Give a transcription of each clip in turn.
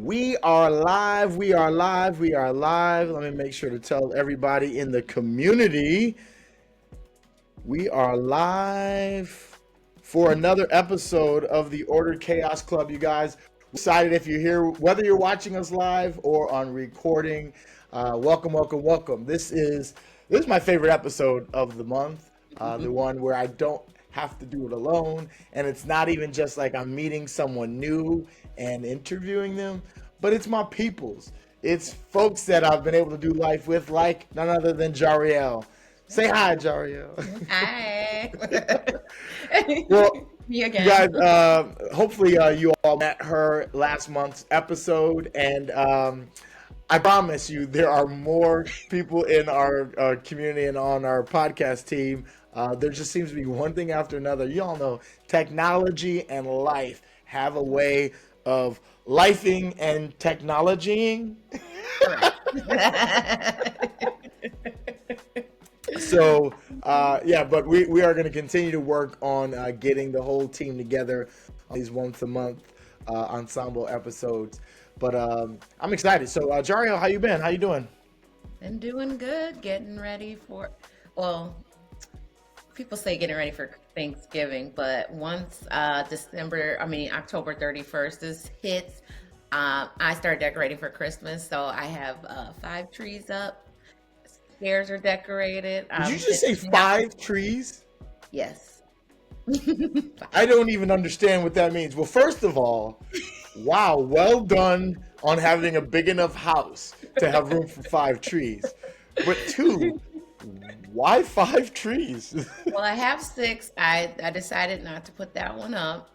We are live. We are live. We are live. Let me make sure to tell everybody in the community we are live for another episode of the Ordered Chaos Club. You guys, excited if you're here, whether you're watching us live or on recording. Welcome, welcome, welcome. This is my favorite episode of the month. The one where I don't have to do it alone, and it's not even just like I'm meeting someone new and interviewing them, but it's my peoples. It's folks that I've been able to do life with, like none other than Jarael. Say hi, Jarael. Hi. Well, Me you again. guys, hopefully you all met her last month's episode, and I promise you there are more people in our community and on our podcast team. There just seems to be one thing after another. You all know technology and life have a way of lifing and technologying. Correct. So, but we are going to continue to work on getting the whole team together on these once a month ensemble episodes. But I'm excited. So, Jariel, how you been? How you doing? Been doing good, getting ready for, well, people say getting ready for Thanksgiving, but once October 31st is hits, I start decorating for Christmas. So I have 5 trees up. Stairs are decorated. Did you just say 5 trees? Yes. I don't even understand what that means. Well, first of all, wow, well done on having a big enough house to have room for 5 trees. But two, why 5 trees? Well, I have 6. I decided not to put that one up,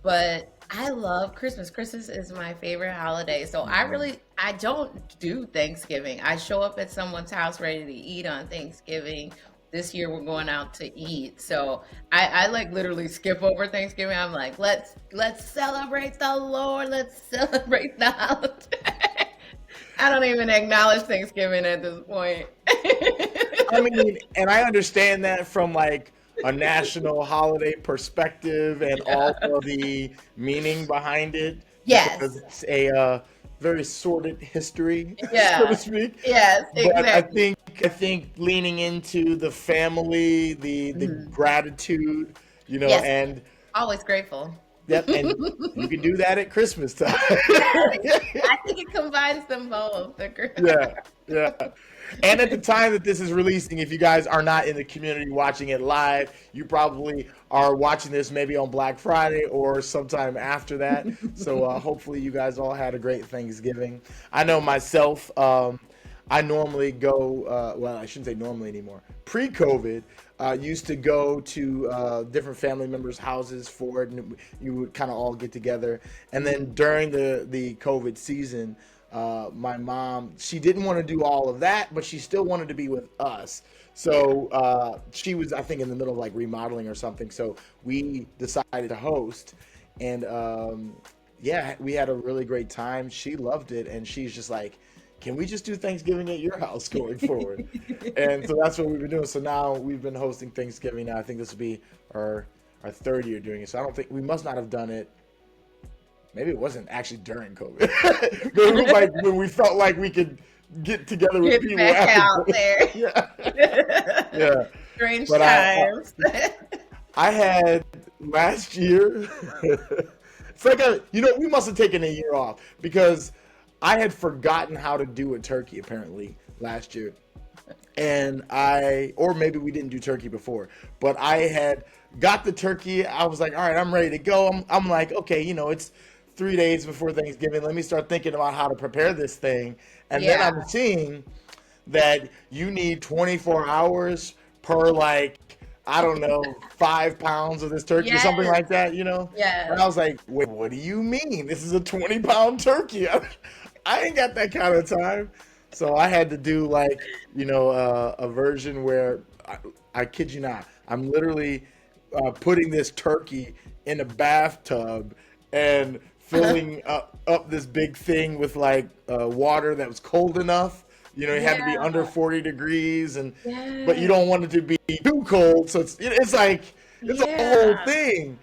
but I love Christmas. Christmas is my favorite holiday. So I don't do Thanksgiving. I show up at someone's house ready to eat on Thanksgiving. This year we're going out to eat. So I like literally skip over Thanksgiving. I'm like, let's celebrate the Lord. Let's celebrate the holiday. I don't even acknowledge Thanksgiving at this point. I mean, and I understand that from like a national holiday perspective and all of the meaning behind it, because Yes. it's a very sordid history, so to Yeah. speak. Yes, But exactly. I think leaning into the family, the Mhm. gratitude, Yes, and always grateful. yep, and you can do that at Christmas time. Yes, I think it combines them both. Yeah, yeah. And at the time that this is releasing, if you guys are not in the community watching it live, you probably are watching this maybe on Black Friday or sometime after that. So hopefully you guys all had a great Thanksgiving. I know myself, I normally go, well, I shouldn't say normally anymore. Pre-COVID, used to go to different family members' houses for it, and you would kind of all get together. And then during the COVID season, my mom, she didn't want to do all of that, but she still wanted to be with us. So she was, I think, in the middle of like remodeling or something. So we decided to host, and we had a really great time. She loved it, and she's just like, can we just do Thanksgiving at your house going forward? And so that's what we've been doing. So now we've been hosting Thanksgiving now. I think this will be our third year doing it. So I don't think we must not have done it. Maybe it wasn't actually during COVID. But it was like when we felt like we could get together with Get people back after out COVID. there. Yeah. Strange But times. I had last year. It's like we must have taken a year off because I had forgotten how to do a turkey apparently last year. And or maybe we didn't do turkey before, but I had got the turkey. I was like, all right, I'm ready to go. I'm like, okay, it's 3 days before Thanksgiving. Let me start thinking about how to prepare this thing. And then Yeah. I'm seeing that you need 24 hours per like, I don't know, 5 pounds of this turkey or something Yes. like that, And I Yes. was like, wait, what do you mean? This is a 20-pound turkey. I ain't got that kind of time. So I had to do like, a version where I kid you not, I'm literally putting this turkey in a bathtub and filling up this big thing with like water that was cold enough. It had to be Yeah. under 40 degrees, but you Yes. don't want it to be too cold. So it's like it's a whole Yeah. thing.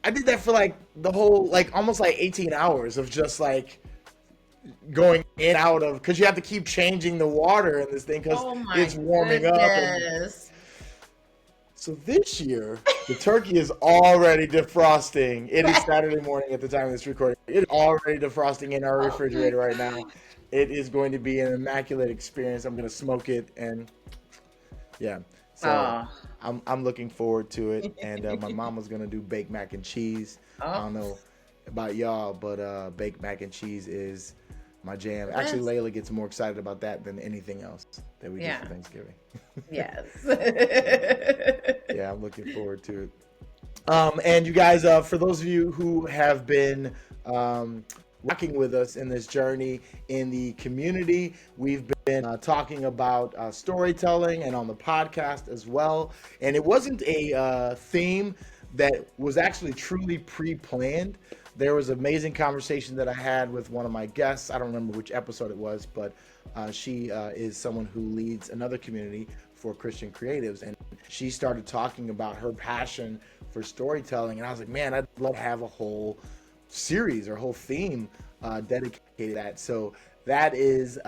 I did that for like the whole like almost like 18 hours of just like going in and out of, because you have to keep changing the water in this thing because Oh my it's warming up. And goodness. so this year, the turkey is already defrosting. It is Saturday morning at the time of this recording. It is already defrosting in our Oh my refrigerator right now. God. It is going to be an immaculate experience. I'm going to smoke it, and yeah. So Oh. I'm looking forward to it. And my mom was going to do baked mac and cheese. I Oh. don't know about y'all, but baked mac and cheese is my jam. Actually, Yes. Layla gets more excited about that than anything else that we do for Yeah. Thanksgiving. Yes. Yeah, I'm looking forward to it. And you guys, for those of you who have been rocking with us in this journey in the community, we've been talking about storytelling and on the podcast as well. And it wasn't a theme that was actually truly pre-planned. There was an amazing conversation that I had with one of my guests. I don't remember which episode it was, but she is someone who leads another community for Christian creatives, and she started talking about her passion for storytelling. And I was like, man, I'd love to have a whole series or whole theme dedicated to that. So that is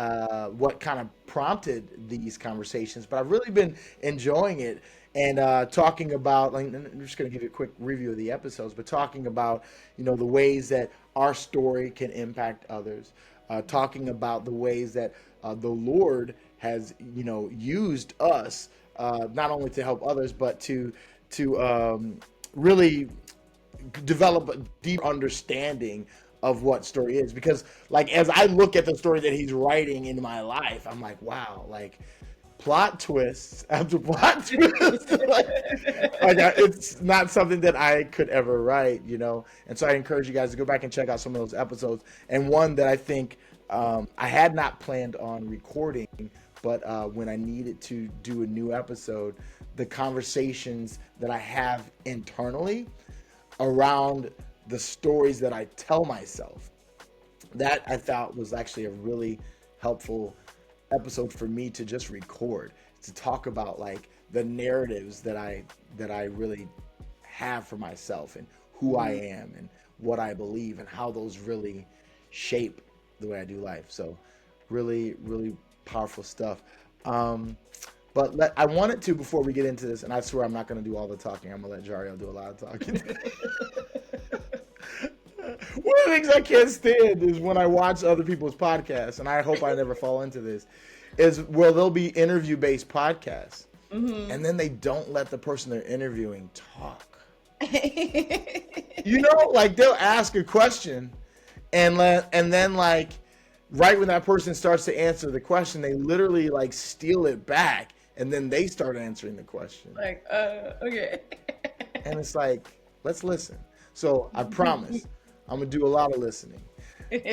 what kind of prompted these conversations. But I've really been enjoying it, and talking about, like, I'm just going to give you a quick review of the episodes, but talking about, the ways that our story can impact others, talking about the ways that the Lord has, used us, not only to help others, but to really develop a deep understanding of what story is. Because, like, as I look at the story that he's writing in my life, I'm like, wow, like, plot twists after plot twists. It's not something that I could ever write. And so I encourage you guys to go back and check out some of those episodes. And one that I think I had not planned on recording, but when I needed to do a new episode, the conversations that I have internally around the stories that I tell myself, that I thought was actually a really helpful episode for me to just record, to talk about, like, the narratives that I really have for myself, and who I am, and what I believe, and how those really shape the way I do life. So really, really powerful stuff. But I wanted to, before we get into this, and I swear I'm not going to do all the talking. I'm going to let Jariel do a lot of talking. One of the things I can't stand is when I watch other people's podcasts, and I hope I never fall into this, is, well, there'll be interview-based podcasts, and then they don't let the person they're interviewing talk. Like, they'll ask a question, and then, like, right when that person starts to answer the question, they literally, like, steal it back, and then they start answering the question. Like, okay. And it's like, let's listen. So I promise I'm going to do a lot of listening.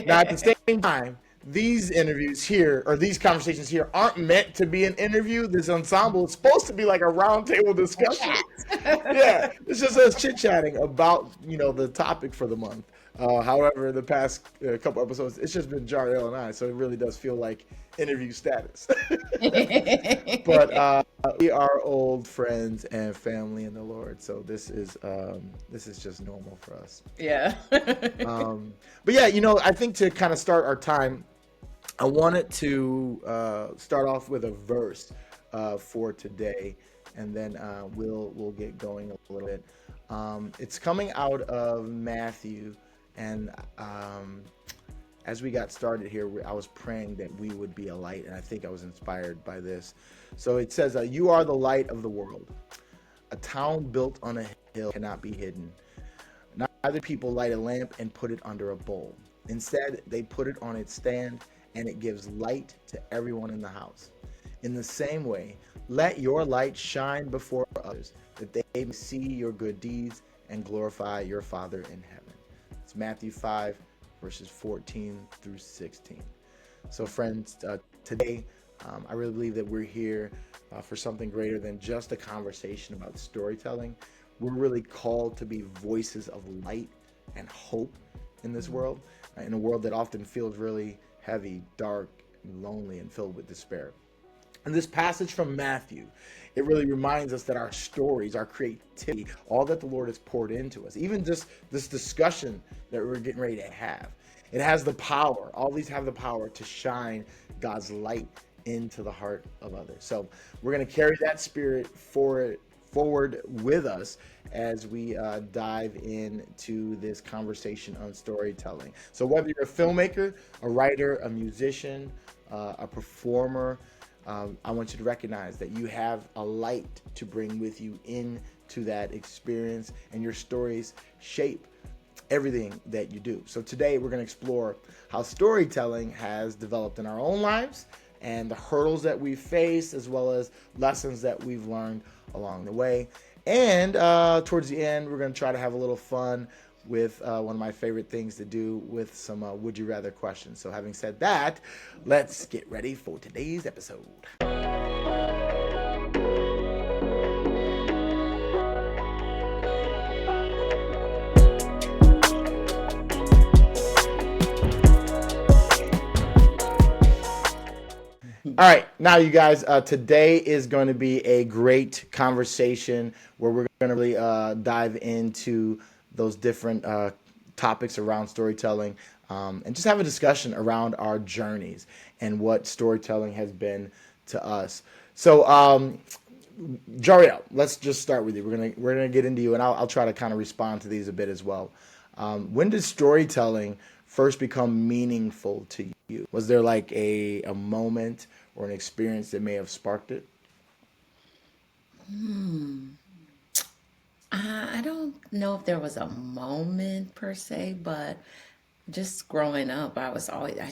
Now, at the same time, these interviews here, or these conversations here, aren't meant to be an interview. This ensemble is supposed to be like a roundtable discussion. Yeah, it's just us chit-chatting about, the topic for the month. However, the past couple episodes, it's just been Jariel and I, so it really does feel like interview status. But we are old friends and family in the Lord, so this is just normal for us. Yeah. But yeah, I think to kind of start our time, I wanted to start off with a verse for today, and then we'll get going a little bit. It's coming out of Matthew, and as we got started here, I was praying that we would be a light, and I think I was inspired by this. So it says, "You are the light of the world. A town built on a hill cannot be hidden. Neither people light a lamp and put it under a bowl. Instead, they put it on its stand, and it gives light to everyone in the house. In the same way, let your light shine before others, that they may see your good deeds and glorify your Father in heaven." It's Matthew 5, verses 14 through 16. So, friends, today, I really believe that we're here for something greater than just a conversation about storytelling. We're really called to be voices of light and hope in this world, in a world that often feels really heavy, dark, and lonely, and filled with despair. And this passage from Matthew, it really reminds us that our stories, our creativity, all that the Lord has poured into us, even just this discussion that we're getting ready to have, It has the power. All these have the power to shine God's light into the heart of others. So we're going to carry that spirit forward with us as we dive into this conversation on storytelling. So whether you're a filmmaker, a writer, a musician, a performer, I want you to recognize that you have a light to bring with you into that experience, and your stories shape everything that you do. So today we're going to explore how storytelling has developed in our own lives and the hurdles that we face, as well as lessons that we've learned along the way. And towards the end, we're going to try to have a little fun with one of my favorite things to do with some would you rather questions. So having said that, let's get ready for today's episode. All right, now you guys, today is going to be a great conversation where we're going to really dive into those different topics around storytelling, and just have a discussion around our journeys and what storytelling has been to us. So, Jariel, let's just start with you. We're gonna get into you, and I'll try to kind of respond to these a bit as well. When did storytelling first become meaningful to you? Was there like a moment or an experience that may have sparked it? I don't know if there was a moment per se, but just growing up, I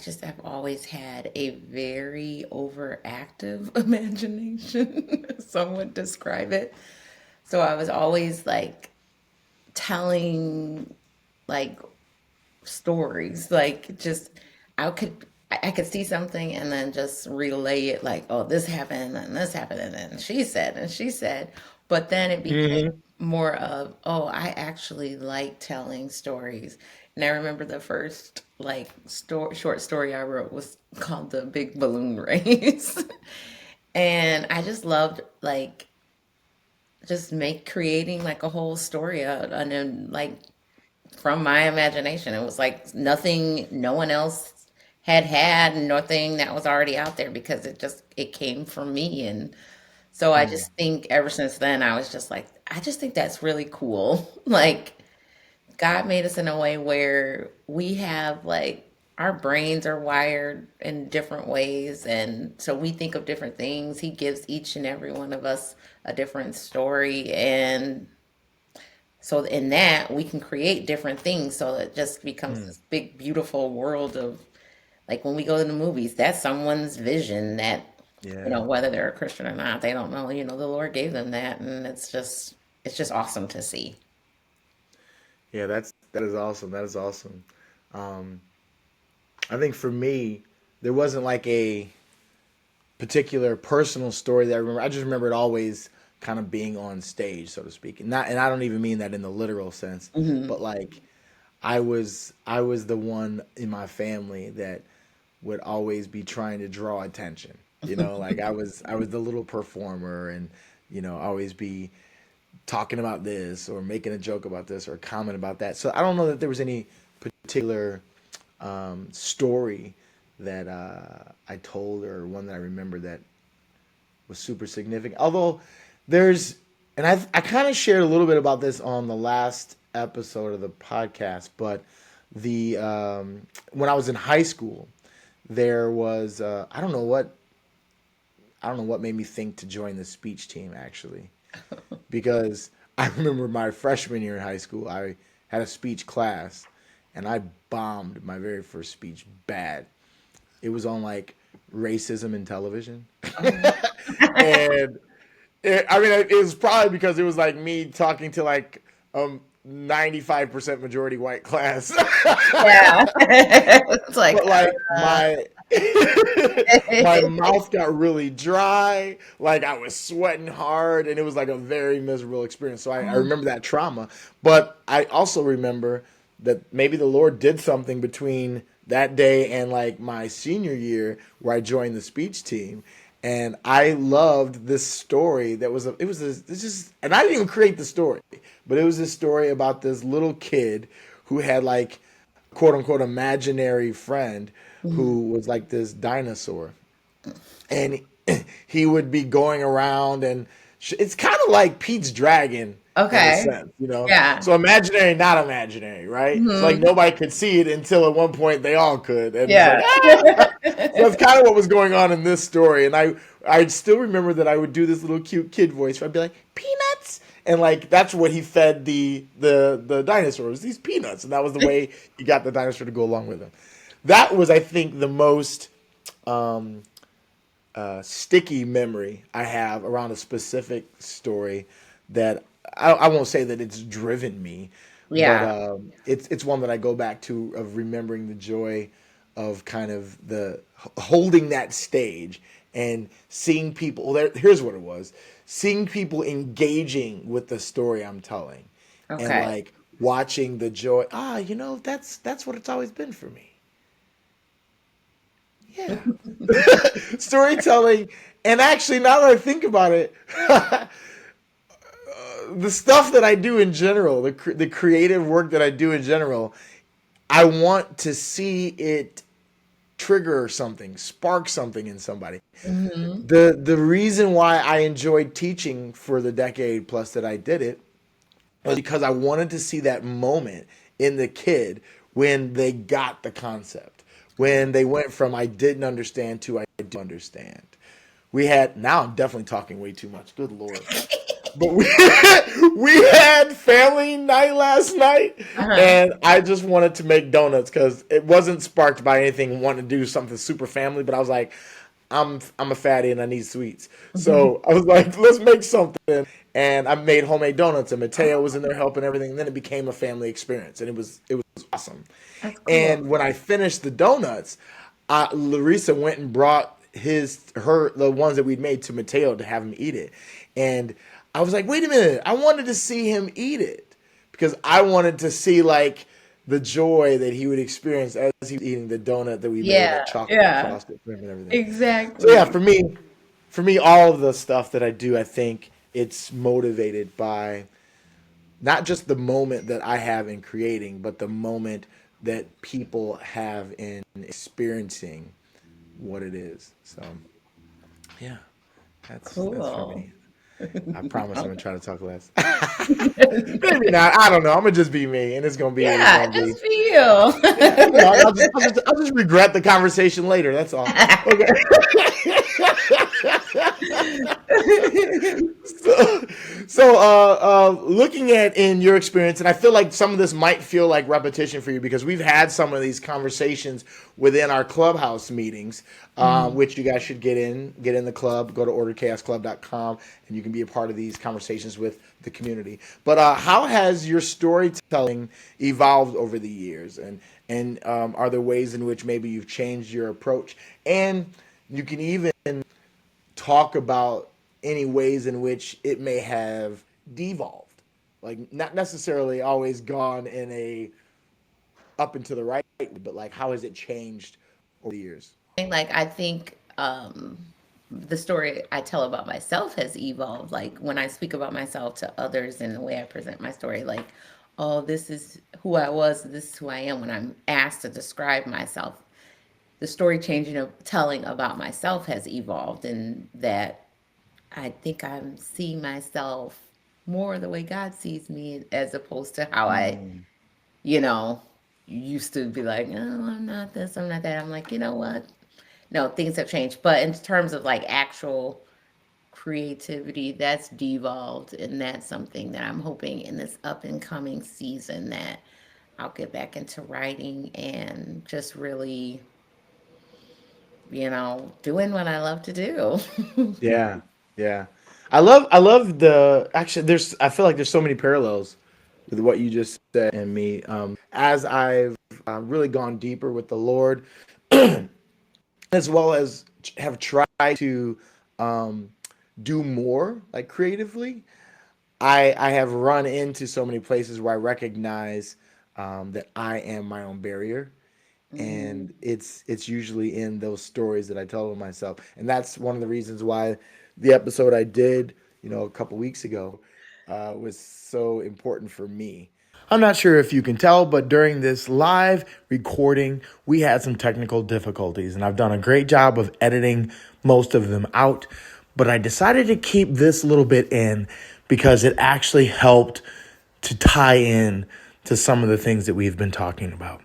just have always had a very overactive imagination. Some would describe it. So I was always like telling like stories, like just I could see something and then just relay it like, oh, this happened and this happened and then she said, but then it became Hmm. more of, oh, I actually like telling stories. And I remember the first like short story I wrote was called The Big Balloon Race. And I just loved like just make creating like a whole story out and then like from my imagination. It was like nothing no one else had, nothing that was already out there because it came from me. And so I just think ever since then I was just like, I just think that's really cool. Like God made us in a way where we have like our brains are wired in different ways, and so we think of different things. He gives each and every one of us a different story, and so in that we can create different things, so it just becomes this big beautiful world of like when we go to the movies, that's someone's vision that, Yeah. whether they're a Christian or not, they don't know, the Lord gave them that, and it's just awesome to see. Yeah, that is awesome. That is awesome. Um, I think for me, there wasn't like a particular personal story that I remember. I just remember it always kind of being on stage, so to speak. And I don't even mean that in the literal sense, Hmm. but like I was the one in my family that would always be trying to draw attention. Like I was the little performer, and always be talking about this or making a joke about this or a comment about that. So I don't know that there was any particular story that I told, or one that I remember that was super significant. Although there's, and I kind of shared a little bit about this on the last episode of the podcast, but the when I was in high school, there was I don't know what made me think to join the speech team actually, because I remember my freshman year in high school, I had a speech class, and I bombed my very first speech bad. It was on like racism in television. Oh. And I mean, it was probably because it was like me talking to like 95% majority white class. Yeah. It's like, But like my my mouth got really dry, like I was sweating hard, and it was like a very miserable experience. So I oh, remember that trauma, but I also remember that maybe the Lord did something between that day and like my senior year where I joined the speech team. And I loved this story that was this just, and I didn't even create the story, but it was this story about this little kid who had like quote unquote imaginary friend Mhm. who was like this dinosaur, and he would be going around and it's kind of like Pete's dragon in a Okay. sense, you know. Yeah. So imaginary, not imaginary, right? So like Mhm. nobody could see it until at one point they all could, and it's like Yeah. ah. So that's kind of what was going on in this story, and I still remember that I would do this little cute kid voice. Where I'd be like peanuts, and like that's what he fed the dinosaurs, these peanuts, and that was the way he got the dinosaur to go along with him. That was, I think, the most um, sticky memory I have around a specific story that I won't say that it's driven me, but Yeah. it's one that I go back to of remembering the joy of kind of the holding that stage and seeing people there. Here's what it was: seeing people engaging with the story I'm telling, and Okay. like watching the joy. Ah, you know, that's what it's always been for me. Yeah. Storytelling. And actually, now that I think about it, the stuff that I do in general, the creative work that I do in general, I want to see it trigger something, spark something in somebody. Mhm. The reason why I enjoyed teaching for the decade plus that I did it was because I wanted to see that moment in the kid when they got the concept, when they went from I didn't understand to I do understand. We had, now I'm definitely talking way too much. Good lord. But we we had family night last night, Uh-huh. and I just wanted to make donuts because it wasn't sparked by anything wanting to do something super family. But I was like, I'm a fatty and I need sweets, so I was like, let's make something. And I made homemade donuts, and Mateo was in there helping everything. And then it became a family experience, and it was awesome. That's cool. And when I finished the donuts, Larissa went and brought the ones that we'd made to Mateo to have him eat it. And I was like, wait a minute, I wanted to see him eat it because I wanted to see like the joy that he would experience as he was eating the donut that we made, Yeah. like chocolate Yeah. frosted cream and everything. So yeah, Exactly. for me, all of the stuff that I do, I think it's motivated by not just the moment that I have in creating, but the moment that people have in experiencing what it is. So yeah, that's for Cool. me. I promise I'm gonna try to talk less. Maybe Okay. not. I don't know. I'm gonna just be me, and it's gonna be what it's Yeah, gonna be. just for you. Yeah, you know, I'll just regret the conversation later. That's all. Okay. so, looking at in your experience, and I feel like some of this might feel like repetition for you because we've had some of these conversations within our clubhouse meetings, Mhm. which you guys should get in the club. Go to orderchaosclub.com, and you can be a part of these conversations with the community. But how has your storytelling evolved over the years, and are there ways in which maybe you've changed your approach, and you can even talk about any ways in which it may have devolved, like not necessarily always gone in a up and to the right, but like how has it changed over the years? Like I think the story I tell about myself has evolved. Like when I speak about myself to others and the way I present my story, like, oh, this is who I was, this is who I am. When I'm asked to describe myself, the story changing of telling about myself has evolved, and that I think I'm seeing myself more the way God sees me as opposed to how I, Mm, you know, used to be like, oh, I'm not this, I'm not that. I'm like, you know what? No, things have changed. But in terms of like actual creativity, that's devolved. And that's something that I'm hoping in this up and coming season that I'll get back into writing and just really, doing what I love to do. yeah, yeah. I love the actually. I feel like there's so many parallels with what you just said and me. As I've really gone deeper with the Lord, as well as have tried to um, do more like creatively. I have run into so many places where I recognize that I am my own barrier, Mhm. and it's usually in those stories that I tell of myself, and that's one of the reasons why the episode I did, a couple weeks ago, was so important for me. I'm not sure if you can tell, but during this live recording, we had some technical difficulties, and I've done a great job of editing most of them out. But I decided to keep this little bit in because it actually helped to tie in to some of the things that we've been talking about.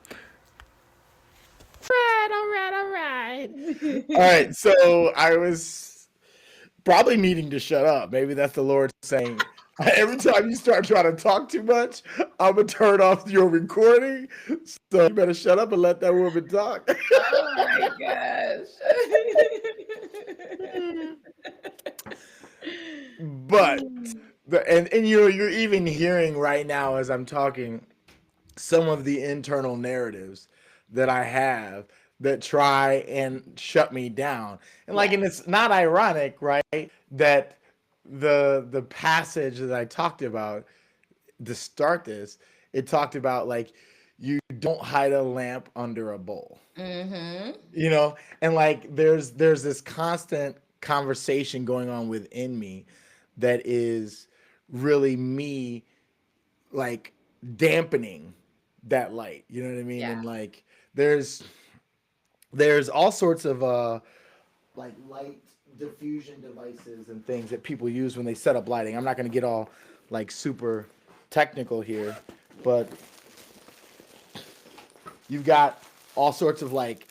All right. So I was probably needing to shut up. Maybe that's the Lord saying, every time you start trying to talk too much, I'm going to turn off your recording. So you better shut up and let that woman talk. Oh my gosh. But and you're even hearing right now as I'm talking some of the internal narratives that I have that try and shut me down. And like, Yeah, and it's not ironic, right? That the passage that I talked about to start this, it talked about like you don't hide a lamp under a bowl. mm-hmm. And like there's this constant conversation going on within me that is really me like dampening that light, you know what I mean? Yeah, And like there's all sorts of like light diffusion devices and things that people use when they set up lighting. I'm not going to get all like super technical here, but you've got all sorts of like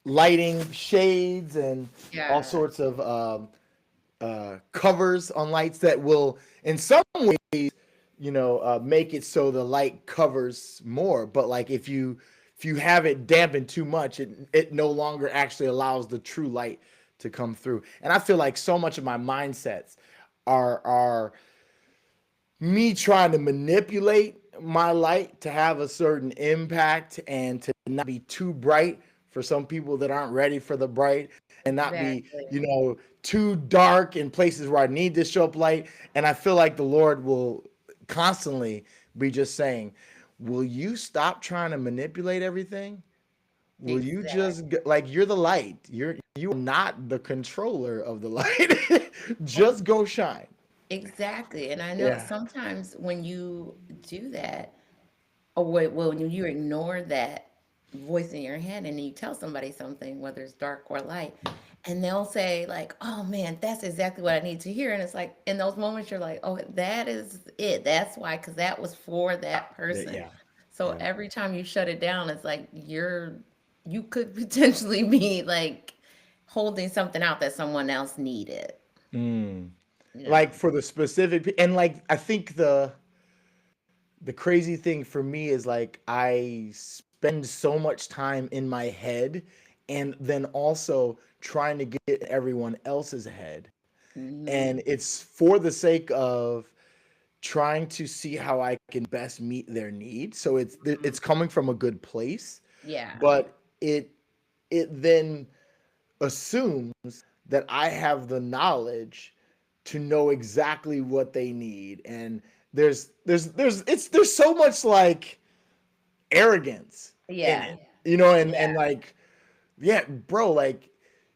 lighting shades and all yeah, sorts of covers on lights that will, in some ways, make it so the light covers more. But like if you have it dampened too much, it no longer actually allows the true light to come through. And I feel like so much of my mindsets are me trying to manipulate my light to have a certain impact and to not be too bright for some people that aren't ready for the bright and not be, exactly. too dark in places where I need to show up light. And I feel like the Lord will constantly be just saying, will you stop trying to manipulate everything? Will you just Exactly. like you're the light. You are not the controller of the light. Just go shine. Exactly. And I know Yeah. sometimes when you do that, or when you ignore that voice in your head and you tell somebody something, whether it's dark or light, and they'll say, like, oh man, that's exactly what I need to hear. And it's like in those moments, you're like, oh, that is it. That's why, because that was for that person. Yeah. So Yeah. every time you shut it down, it's like you could potentially be like holding something out that someone else needed, Mm. you know? Like for the specific and like I think the crazy thing for me is like I spend so much time in my head and then also trying to get everyone else's head. Hmm. And it's for the sake of trying to see how I can best meet their needs. So it's coming from a good place, Yeah. but it then assumes that I have the knowledge to know exactly what they need. And there's so much like arrogance in Yeah. it. And Yeah. like, yeah, bro, like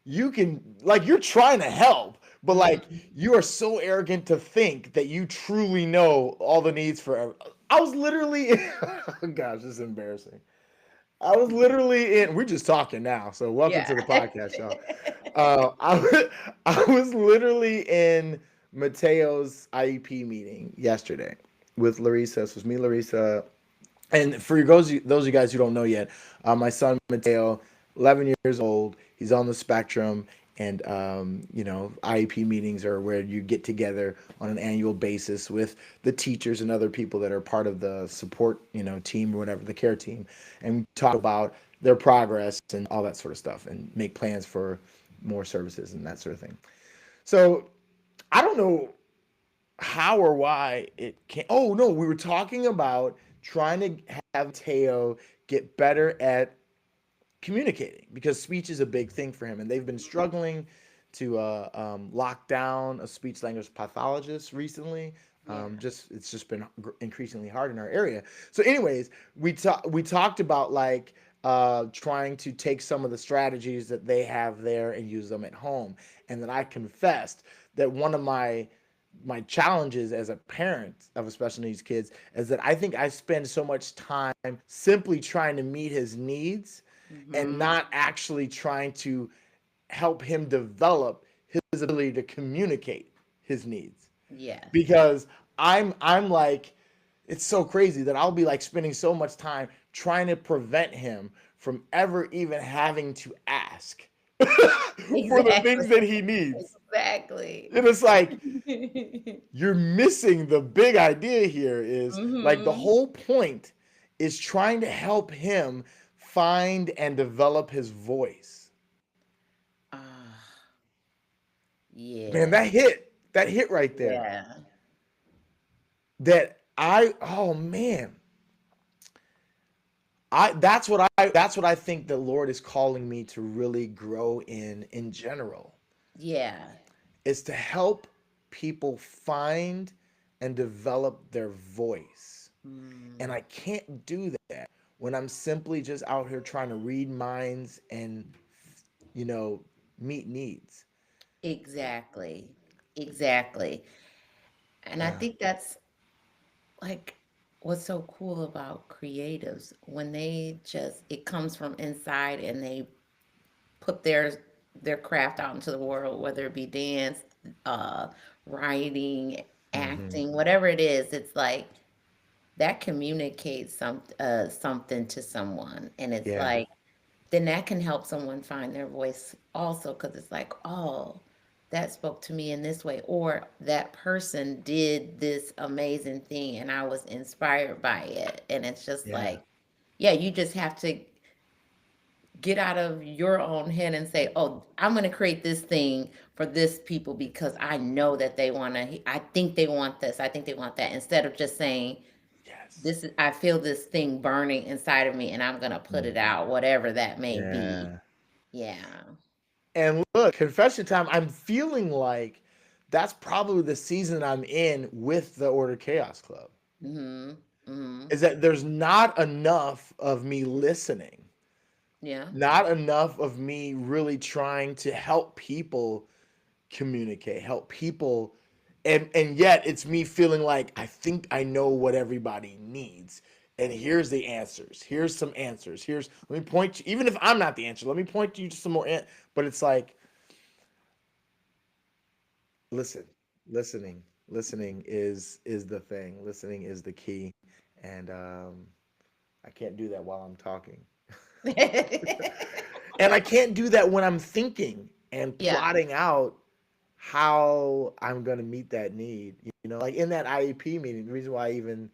you can like you're trying to help, but like Mhm. you are so arrogant to think that you truly know all the needs for I was literally oh gosh, this is embarrassing. I was literally in. We're just talking now, so welcome Yeah. to the podcast, y'all. I was literally in Mateo's IEP meeting yesterday with Larissa. This was me, Larissa, and for those of you guys who don't know yet, my son Mateo, 11 years old, he's on the spectrum, and IEP meetings are where you get together on an annual basis with the teachers and other people that are part of the support team or whatever, the care team, and we talk about their progress and all that sort of stuff, and make plans for more services and that sort of thing. So I don't know how or why it can. Oh no, we were talking about trying to have Teo get better at communicating because speech is a big thing for him, and they've been struggling to lock down a speech language pathologist recently. Yeah. Just it's just been increasingly hard in our area. So, anyways, we talked about like trying to take some of the strategies that they have there and use them at home, and then I confessed that one of my my challenges as a parent of a special needs kids is that I think I spend so much time simply trying to meet his needs and Mm-hmm. not actually trying to help him develop his ability to communicate his needs. Yes. Because I'm like, it's so crazy that I'll be like spending so much time trying to prevent him from ever even having to ask for the Exactly. things that he needs. Exactly. And it's like, you're missing the big idea here is like the Mm-hmm. whole point is trying to help him find and develop his voice. Ah, Man, yeah. that hit right there. Yeah. That I, oh man, I that's what I think the Lord is calling me to really grow in general Yeah. is to help people find and develop their voice. And Mm, I can't do that when I'm simply just out here trying to read minds and, you know, meet needs. exactly. Exactly. And I Yeah. think that's like what's so cool about creatives when they just it comes from inside and they put their craft out into the world, whether it be dance, uh, writing, Hmm. acting, whatever it is. It's like that communicates something to someone, and it's Yeah. like then that can help someone find their voice also because it's like, oh, that spoke to me in this way, or that person did this amazing thing and I was inspired by it. And it's just Yeah. like, yeah, you just have to get out of your own head and say, oh, I'm going to create this thing for this people because I know that they want to, I think they want this, I think they want that, instead of just saying, Yes. this is, I feel this thing burning inside of me and I'm going to put it Hmm. out, whatever that may be. Yeah. Yeah. And look, confession time, I'm feeling like that's probably the season I'm in with the Order Chaos Club. Mhm. Mhm. Is that there's not enough of me listening, Yeah. not enough of me really trying to help people communicate, help people, and yet it's me feeling like I think I know what everybody needs. And here's the answers. Here's some answers. Here's let me point you, even if I'm not the answer, let me point you to some more but it's like listen, listening is the thing. Listening is the key. And I can't do that while I'm talking. And I can't do that when I'm thinking and Yeah. plotting out how I'm gonna meet that need. You know, like in that IEP meeting, the reason why I even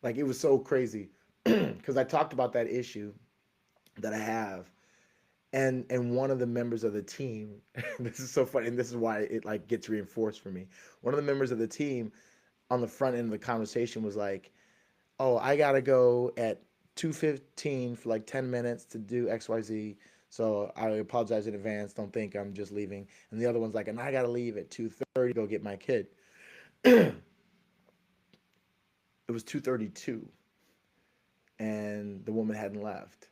like it was so crazy because I talked about that issue that I have, and one of the members of the team, this is so funny, and this is why it like gets reinforced for me. One of the members of the team on the front end of the conversation was like, "Oh, I gotta go at 2:15 for like 10 minutes to do XYZ. So I apologize in advance. Don't think I'm just leaving." And the other one's like, "And I gotta leave at 2:30 to go get my kid." It was 2:32, and the woman hadn't left.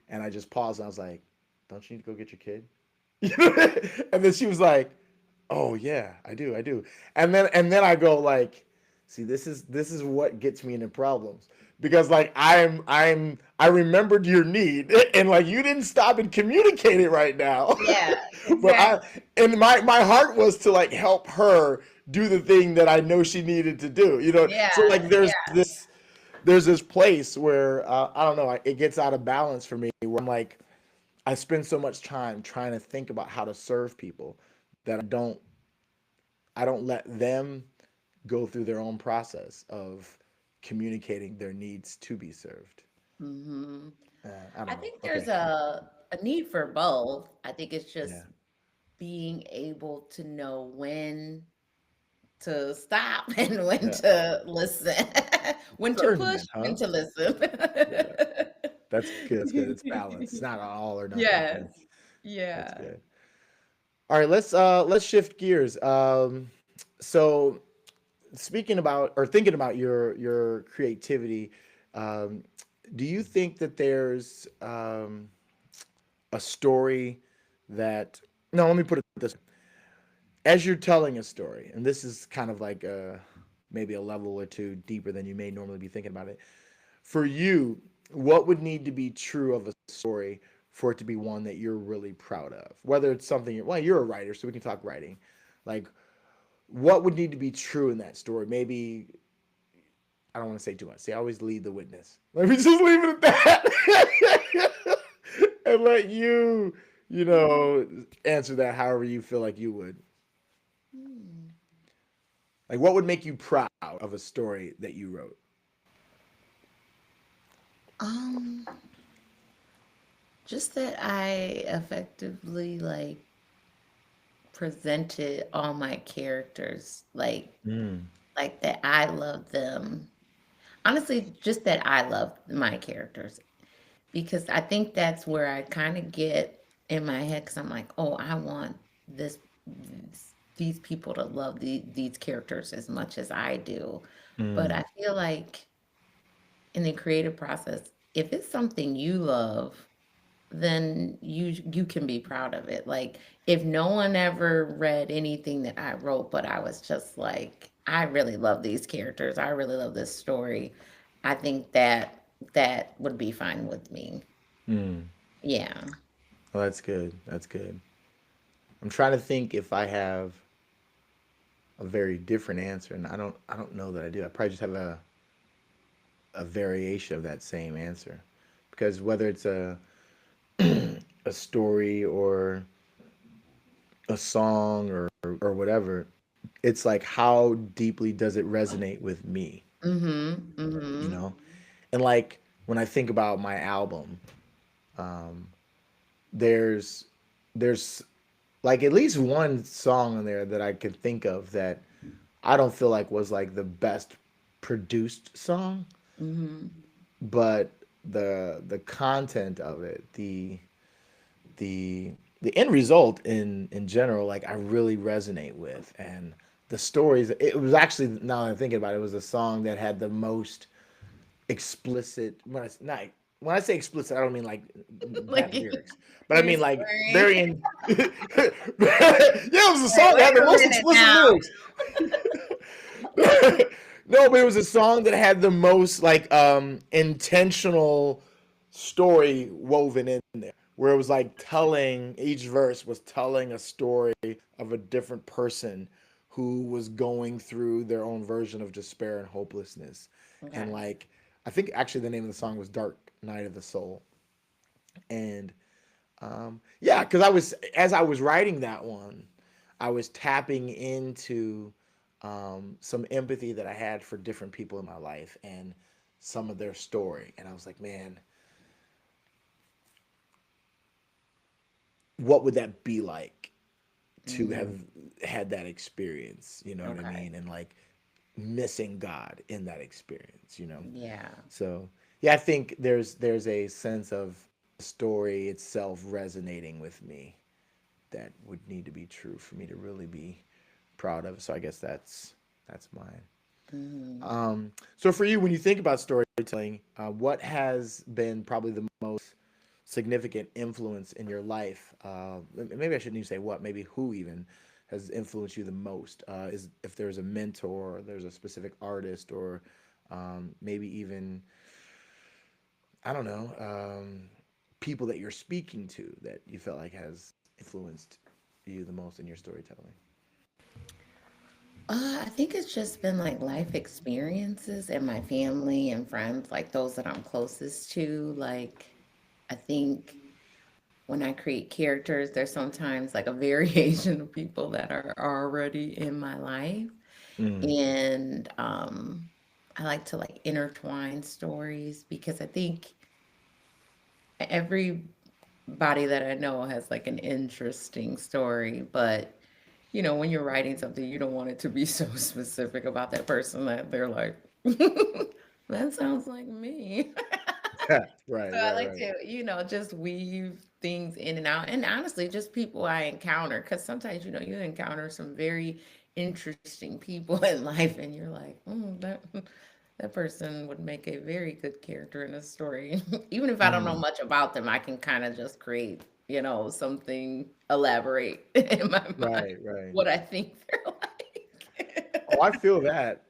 And I just paused and I was like, "Don't you need to go get your kid?" And then she was like, "Oh yeah, I do." And then I go like, "See, this is what gets me into problems because like I remembered your need and like you didn't stop and communicate it right now." Yeah. But I Exactly. and my heart was to like help her do the thing that I know she needed to do. So Yeah. like there's this place where I don't know, it gets out of balance for me where I'm like I spend so much time trying to think about how to serve people that I don't let them go through their own process of communicating their needs to be served. Mhm. I I don't know. think there's Okay. a need for both. I think it's Yeah. just being able to know when to stop and when Yeah. to listen, when to push, Discernment, when huh? to listen. Yeah. That's good. That's good. It's balance. It's not an all or nothing Yes. thing. That's Yeah. good. All right, let's shift gears. So speaking about or thinking about your creativity, um, do you think that there's a story that no, let me put it this way. as you're telling a story, and this is kind of like maybe a level or two deeper than you may normally be thinking about it. For you, what would need to be true of a story for it to be one that you're really proud of? Whether it's something, well, you're a writer, so we can talk writing. Like, what would need to be true in that story? Maybe I don't want to say too much. See, I always lead the witness. Let me just leave it at that, and let you, answer that however you feel like you would. Hmm. Like, what would make you proud of a story that you wrote? Um, just that I effectively like presented all my characters Mm, like that I love them. Honestly, just that I love my characters because I think that's where I kind of get in my head because I'm like, oh, I want this these people to love these characters as much as I do. But I mm, feel like in the creative process, if it's something you love, then you can be proud of it. Like if no one ever read anything that I wrote, but I was just like, I really love these characters. I really love this story. I think that would be fine with me. mm. Yeah. Well, that's good. That's good. I'm trying to think if I have a very different answer, and I don't know that I do. I probably just have a variation of that same answer, because whether it's a story or a song or whatever, it's like how deeply does it resonate with me, Mhm. you Mhm. know? And like when I think about my album, um, there's there's like at least one song on there that I can think of that I don't feel like was like the best produced song, Mhm. but the content of it, the the end result in general, like I really resonate with, and the stories. It was actually, now that I'm thinking about it, it was a song that had the most explicit. Not when I say explicit, I don't mean like Like bad lyrics, but I you're mean like swearing. very in. Yeah, it was a Like, song that had wait the a most minute explicit now. lyrics. No, but it was a song that had the most like intentional story woven in there, where it was like telling, each verse was telling a story of a different person who was going through their own version of despair and hopelessness. And Okay. like I think actually the name of the song was Dark Night of the Soul. And yeah, because I was, as I was writing that one, I was tapping into some empathy that I had for different people in my life and some of their story. And I was like, man, what would that be like to have Mm, had that experience? You know what I okay. mean? And like missing God in that experience, you know? Yeah. So yeah, I think there's a sense of the story itself resonating with me that would need to be true for me to really be proud of. So I guess that's mine. Mhm. So for you, when you think about storytelling, what has been probably the most significant influence in your life? Maybe I shouldn't even say what, maybe who even has influenced you the most? Is if there's a mentor, or there's a specific artist, or maybe even I don't know, people that you're speaking to that you felt like has influenced you the most in your storytelling. I think it's just been like life experiences and my family and friends, like those that I'm closest to. Like, I think when I create characters, there's sometimes like a variation of people that are already in my life. Mm, And I like to like intertwine stories because I think everybody that I know has like an interesting story, but when you're writing something, you don't want it to be so specific about that person that they're like, that sounds like me. right, So I right, like right. to, just weave things in and out. And honestly, just people I encounter. Because sometimes, you encounter some very interesting people in life, and you're like, that person would make a very good character in a story. Even if I don't know Mm, much about them, I can kind of just create. something elaborate in my mind Right, right. what I think they're like. Oh, I feel that.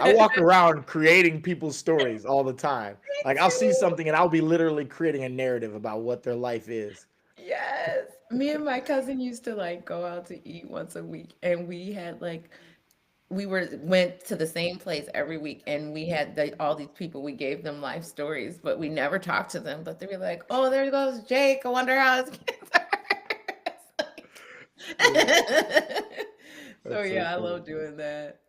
I walk around creating people's stories all the time. Like I'll see Too. something and I'll be literally creating a narrative about what their life is. Yes. Me and my cousin used to like go out to eat once a week, and we had like we went to the same place every week, and we had all these people. We gave them life stories, but we never talked to them. But they'd be like, "Oh, there goes Jake. I wonder how his kids are." Yeah, It's like- so that's so yeah, I funny. love doing that.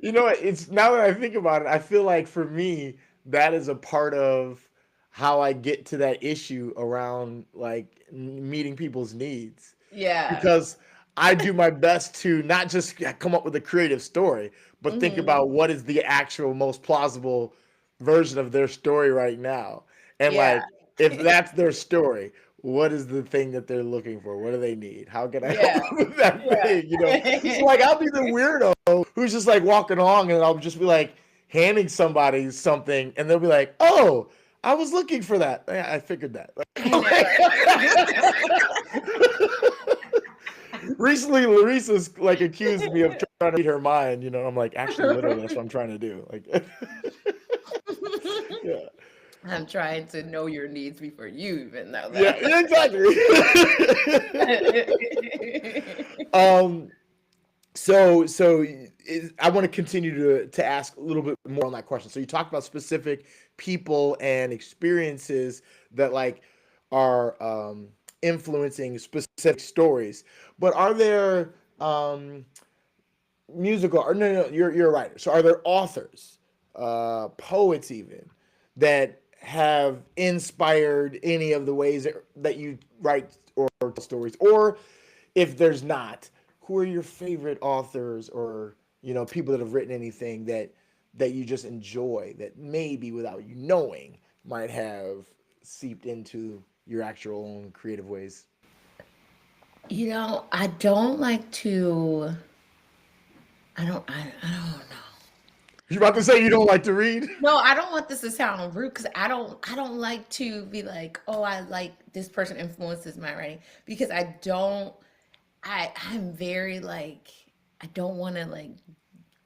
You know what? It's now that I think about it, I feel like for me, that is a part of how I get to that issue around like meeting people's needs. Yeah. Because I do my best to not just come up with a creative story, but think Hmm. about what is the actual most plausible version of their story right now. And Yeah. like, if that's their story, what is the thing that they're looking for? What do they need? How can I help Yeah. them with that Yeah. thing? So like, I'll be the weirdo who's just like walking along, and I'll just be like handing somebody something, and they'll be like, "Oh, I was looking for that. Yeah, I figured that." I know. Recently, Larissa's like accused me of trying to read her mind. I'm like, actually, literally, that's what I'm trying to do. Like, yeah, I'm trying to know your needs before you even know yeah, that. yeah, exactly. um, so I want to continue to ask a little bit more on that question. So you talked about specific people and experiences that like are influencing specific stories, but are there musical or no, you're a writer. So are there authors, poets even that have inspired any of the ways that you write or tell stories? Or if there's not, who are your favorite authors or people that have written anything that you just enjoy that maybe without you knowing might have seeped into your actual own creative ways? I don't like to. I don't know. You about to say you don't like to read? No, I don't want this to sound rude because I don't like to be like, oh, I like this person influences my writing because I don't. I'm very like I don't want to like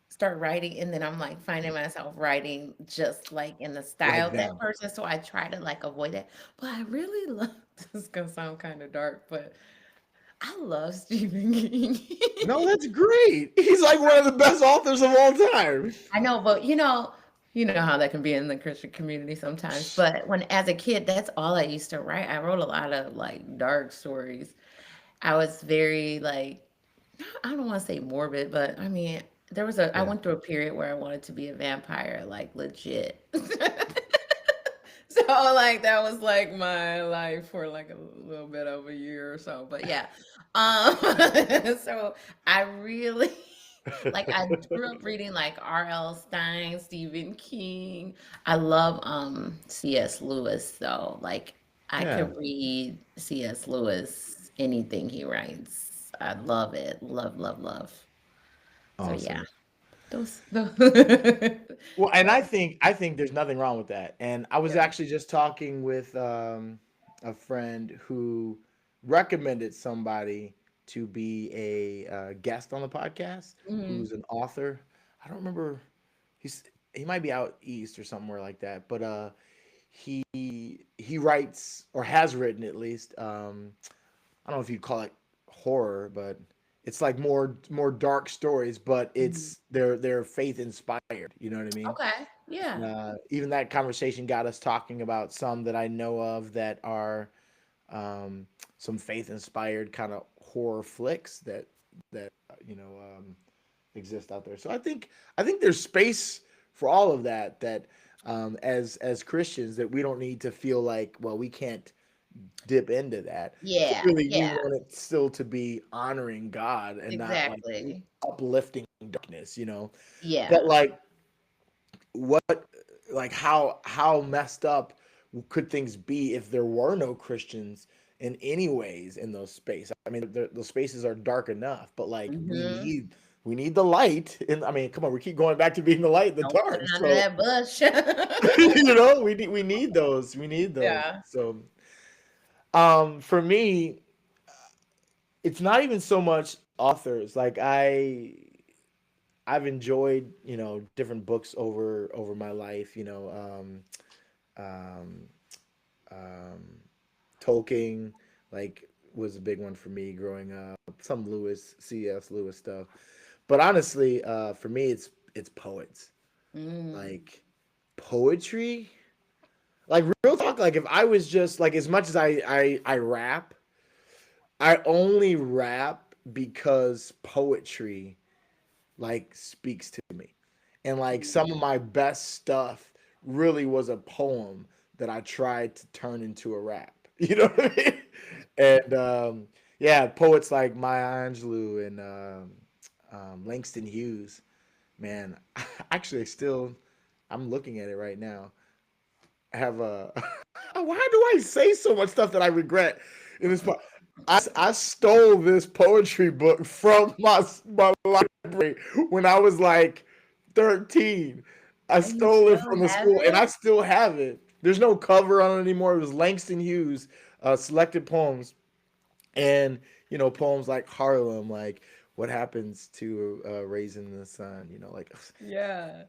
start writing and then I'm like finding myself writing just like in the style Like of that them. person. So I try to like avoid it. But I really love this is gonna sound kind of dark, but I love Stephen King. No, that's great. He's like one of the best authors of all time. I know, but you know how that can be in the Christian community sometimes. But when as a kid, that's all I used to write. I wrote a lot of like dark stories. I was very like I don't want to say morbid, but I mean, I Yeah. went through a period where I wanted to be a vampire, like legit. So like that was like my life for like a little bit of a year or so. But yeah. Um so I really like I grew up reading like R.L. Stein, Stephen King. I love C.S. Lewis though. Like I Yeah. could read C.S. Lewis anything he writes. I love it. Love, love, love. So yeah. Awesome. Those Well, and I those think I think there's nothing wrong with that. And I was yeah. actually just talking with a friend who recommended somebody to be a guest on the podcast, Mhm. who's an author. I don't remember. He's he might be out east or somewhere like that, but he writes or has written at least. I don't know if you'd call it horror, but it's like more dark stories, but Mhm. they're faith inspired. You know what I mean? Okay. Yeah. Even that conversation got us talking about some that I know of that are some faith inspired kind of horror flicks that exist out there. So I think there's space for all of that. That as Christians, that we don't need to feel like, well, we can't dip into that. Yeah. Clearly, you Yeah. want it still to be honoring God and not like Exactly. uplifting darkness. But Yeah. like what, like how messed up could things be if there were no Christians in any ways in those spaces? I mean, those spaces are dark enough, but like Mhm. we need the light. And I mean, come on, we keep going back to being the light in the Don't put dark. it under So that bush. we need those. We need those. Yeah. So For me, it's not even so much authors. Like I've enjoyed, different books over my life, um, um, Tolkien, like, was a big one for me growing up. Some Lewis, C.S. Lewis stuff. But honestly, for me, it's poets. Mm. Like poetry, like real talk. Like if I was just like, as much as I rap, I only rap because poetry like speaks to me. And like some of my best stuff really was a poem that I tried to turn into a rap. You know what I mean? And yeah, poets like Maya Angelou and Langston Hughes. Man, actually, still, I'm looking at it right now. I have a. Why do I say so much stuff that I regret in this part? I stole this poetry book from my library when I was like 13. I And you stole it still from the have school and I it? still have it. There's no cover on it anymore. It was Langston Hughes, selected poems, and poems like Harlem, like what happens to raising the sun, like Yeah.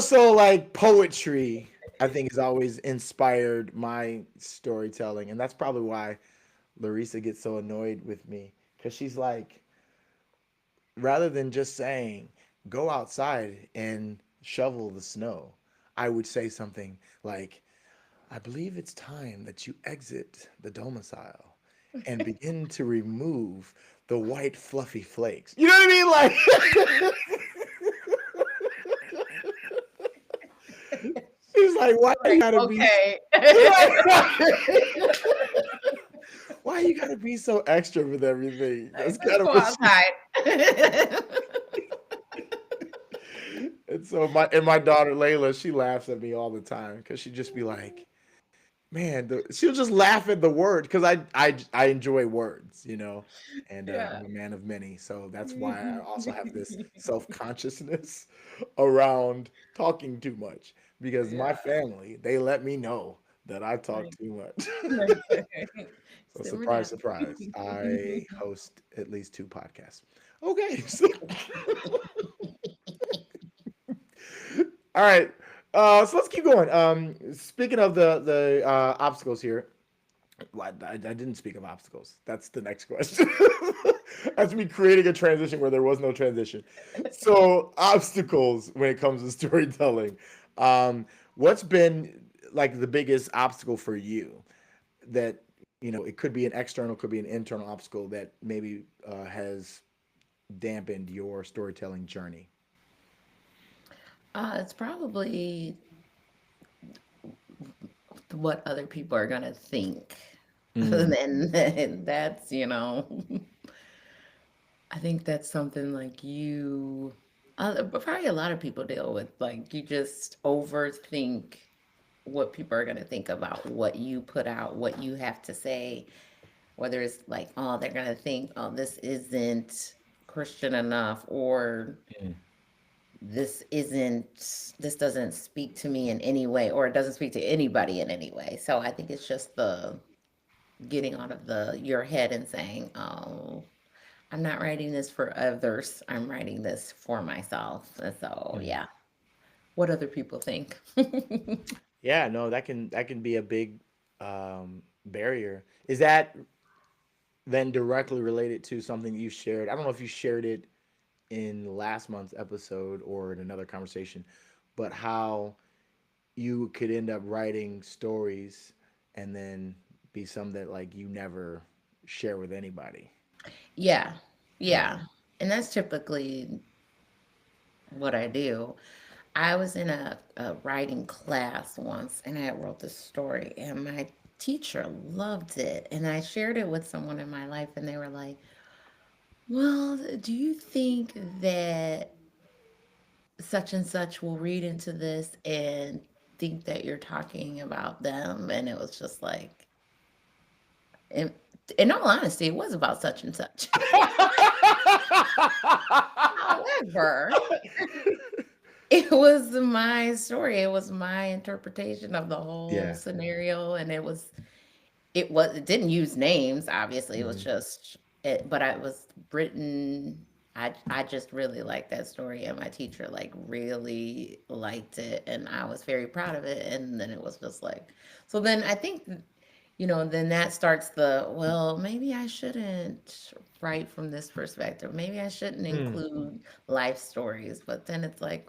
so like poetry, I think, has always inspired my storytelling, and that's probably why Larissa gets so annoyed with me, because she's like, rather than just saying go outside and shovel the snow, I would say something like, I believe it's time that you exit the domicile and begin to remove the white fluffy flakes. You know what I mean? Like she's like, why you Like, gotta be okay. why you gotta be so extra with everything? That's Let's kind of go what she. outside. And so my daughter Layla, she laughs at me all the time because she just be like, man, she'll just laugh at the word, because I enjoy words, and Yeah. I'm a man of many, so that's why I also have this self consciousness around talking too much, because my Yeah. family, they let me know that I talk Right. too much. So Simmer surprise, down. surprise, I host at least two podcasts. Okay, so all right, so let's keep going. Speaking of the obstacles here. Well, I didn't speak of obstacles. That's the next question. That's me creating a transition where there was no transition. So, obstacles when it comes to storytelling. What's been like the biggest obstacle for you that, it could be an external, could be an internal obstacle that maybe has dampened your storytelling journey? It's probably what other people are gonna think. Mm, And that's, I think that's something like but probably a lot of people deal with. Like you just overthink what people are gonna think about what you put out, what you have to say, whether it's like, oh, they're gonna think, oh, this isn't Christian enough, or mm, this doesn't speak to me in any way, or it doesn't speak to anybody in any way. So I think it's just the getting out of the your head and saying, oh, I'm not writing this for others, I'm writing this for myself. And so mm. yeah, what other people think. Yeah, no, that can be a big barrier. Is that then directly related to something you shared? I don't know if you shared it in last month's episode or in another conversation, but how you could end up writing stories and then be some that like you never share with anybody. Yeah, Yeah. yeah. And that's typically what I do. I was in a writing class once and I wrote this story, and my teacher loved it. And I shared it with someone in my life, and they were like, well, do you think that such and such will read into this and think that you're talking about them? And it was just like, in, in all honesty, it was about such and such. However, it was my story. It was my interpretation of the whole Yeah. scenario, and it didn't use names, obviously. It was Mhm. just it, but I was written. I just really liked that story, and my teacher like really liked it, and I was very proud of it. And then it was just like, so then I think, then that starts the, well, maybe I shouldn't write from this perspective. Maybe I shouldn't Mm. include life stories. But then it's like,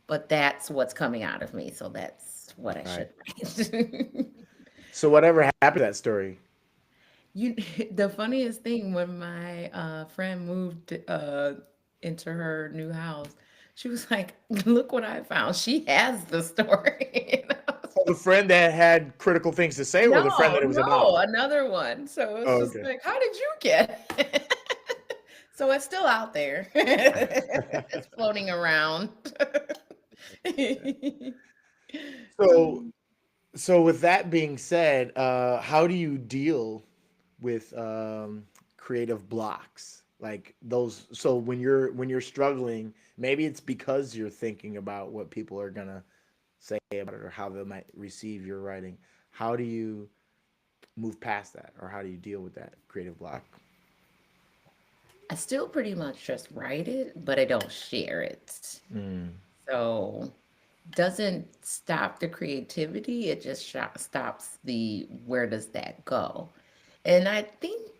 but that's what's coming out of me, so that's what I Right. should write. So whatever happened to that story? You, the funniest thing when my friend moved into her new house, she was like, "Look what I found." She has the story. And I was Oh, the like, friend that had critical things to say, or the friend no, that it was no, about? another one. So it's Oh, just okay. like, how did you get it? So it's still out there. It's floating around. So, so with that being said, how do you deal with creative blocks like those? So when you're struggling, maybe it's because you're thinking about what people are gonna say about it or how they might receive your writing. How do you move past that, or how do you deal with that creative block? I still pretty much just write it, but I don't share it. Mm, So doesn't stop the creativity, it just stops the where does that go? And I think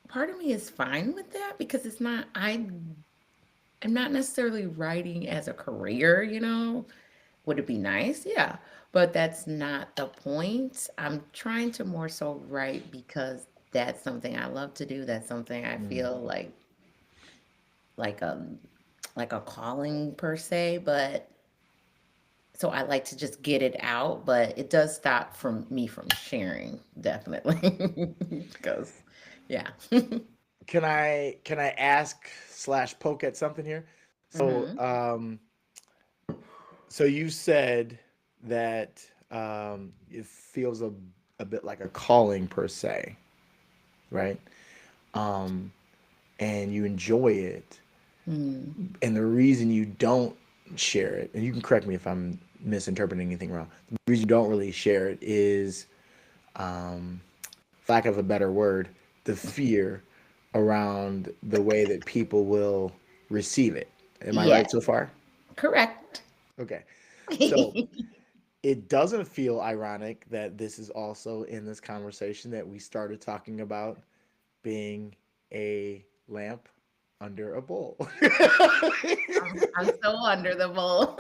part of me is fine with that because it's not I'm not necessarily writing as a career. Would it be nice? Yeah. But that's not the point. I'm trying to more so write because that's something I love to do. That's something I mm. feel like a like a calling per se, but so I like to just get it out, but it does stop from me from sharing, definitely. Because yeah. Can I ask slash poke at something here? So Hmm. so you said that it feels a bit like a calling per se, right? Um, and you enjoy it. Mm. And the reason you don't share it, and you can correct me if I'm misinterpreting anything wrong, the reason you don't really share it is, um, for lack of a better word, the fear around the way that people will receive it. Am I Yeah, right so far? correct. Okay. So it doesn't feel ironic that this is also in this conversation that we started talking about being a lamp under a bowl. I'm so under the bowl.